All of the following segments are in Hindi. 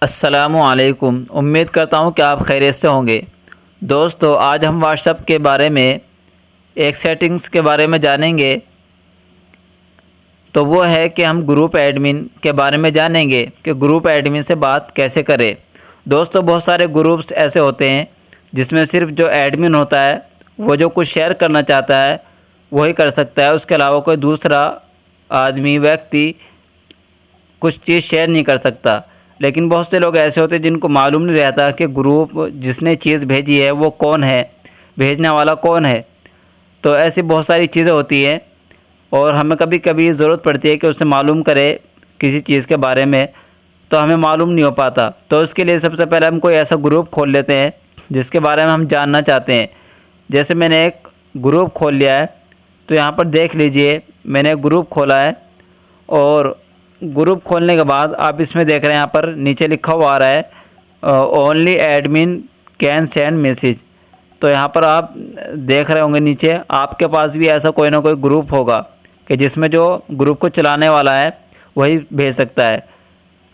अस्सलामुअलैकुम। उम्मीद करता हूँ कि आप खैरियत से होंगे। दोस्तों, आज हम व्हाट्सएप के बारे में एक सेटिंग्स के बारे में जानेंगे। तो वो है कि हम ग्रुप एडमिन के बारे में जानेंगे कि ग्रुप एडमिन से बात कैसे करें। दोस्तों, बहुत सारे ग्रुप्स ऐसे होते हैं जिसमें सिर्फ जो एडमिन होता है वो जो कुछ शेयर करना चाहता है वही कर सकता है, उसके अलावा कोई दूसरा आदमी व्यक्ति कुछ चीज़ शेयर नहीं कर सकता। लेकिन बहुत से लोग ऐसे होते हैं जिनको मालूम नहीं रहता कि ग्रुप जिसने चीज़ भेजी है वो कौन है, भेजने वाला कौन है। तो ऐसी बहुत सारी चीज़ें होती हैं और हमें कभी कभी ज़रूरत पड़ती है कि उससे मालूम करें किसी चीज़ के बारे में, तो हमें मालूम नहीं हो पाता। तो उसके लिए सबसे पहले हम कोई ऐसा ग्रुप खोल लेते हैं जिसके बारे में हम जानना चाहते हैं। जैसे मैंने एक ग्रुप खोल लिया है, तो यहाँ पर देख लीजिए मैंने एक ग्रुप खोला है। और ग्रुप खोलने के बाद आप इसमें देख रहे हैं, यहाँ पर नीचे लिखा हुआ आ रहा है only admin can send message. तो यहाँ पर आप देख रहे होंगे नीचे, आपके पास भी ऐसा कोई ना कोई ग्रुप होगा कि जिसमें जो ग्रुप को चलाने वाला है वही भेज सकता है।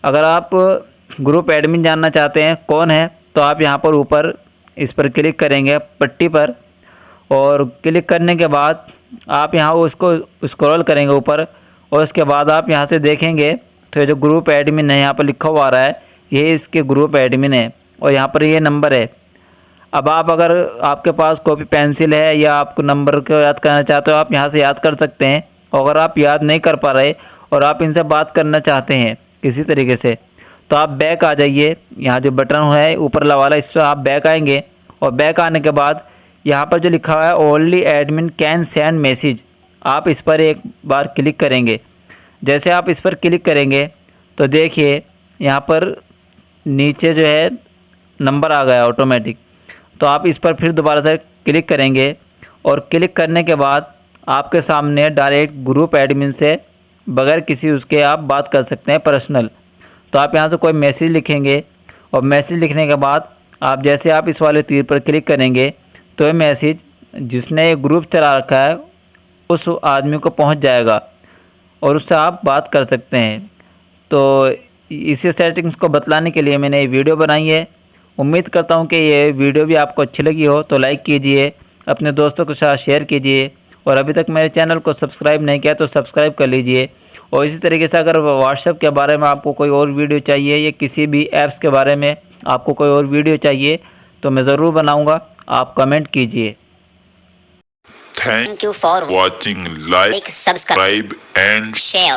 अगर आप ग्रुप एडमिन जानना चाहते हैं कौन है, तो आप यहाँ पर ऊपर इस पर क्लिक करेंगे पट्टी पर, और क्लिक करने के बाद आप यहाँ उसको स्क्रॉल करेंगे ऊपर, और उसके बाद आप यहाँ से देखेंगे तो जो ग्रुप एडमिन है यहाँ पर लिखा हुआ आ रहा है, ये इसके ग्रुप एडमिन है और यहाँ पर ये नंबर है। अब आप अगर आपके पास कॉपी पेंसिल है या आपको नंबर को याद करना चाहते हो, आप यहाँ से याद कर सकते हैं। और अगर आप याद नहीं कर पा रहे और आप इनसे बात करना चाहते हैं किसी तरीके से, तो आप बैक आ जाइए। यहाँ जो बटन है ऊपर वाला, इस पर आप बैक आएंगे और बैक आने के बाद यहाँ पर जो लिखा हुआ है only admin can send message, आप इस पर एक बार क्लिक करेंगे। जैसे आप इस पर क्लिक करेंगे तो देखिए यहाँ पर नीचे जो है नंबर आ गया ऑटोमेटिक। तो आप इस पर फिर दोबारा से क्लिक करेंगे और क्लिक करने के बाद आपके सामने डायरेक्ट ग्रुप एडमिन से बगैर किसी उसके आप बात कर सकते हैं पर्सनल। तो आप यहाँ से कोई मैसेज लिखेंगे और मैसेज लिखने के बाद आप जैसे आप इस वाले तीर पर क्लिक करेंगे तो ये मैसेज जिसने ये ग्रुप चला रखा है उस आदमी को पहुंच जाएगा और उससे आप बात कर सकते हैं। तो इसी सेटिंग्स को बतलाने के लिए मैंने ये वीडियो बनाई है। उम्मीद करता हूं कि ये वीडियो भी आपको अच्छी लगी हो, तो लाइक कीजिए, अपने दोस्तों के साथ शेयर कीजिए, और अभी तक मेरे चैनल को सब्सक्राइब नहीं किया तो सब्सक्राइब कर लीजिए। और इसी तरीके से अगर व्हाट्सएप के बारे में आपको कोई और वीडियो चाहिए या किसी भी ऐप्स के बारे में आपको कोई और वीडियो चाहिए तो मैं ज़रूर बनाऊँगा, आप कमेंट कीजिए। Thank you for watching. Like, subscribe and share.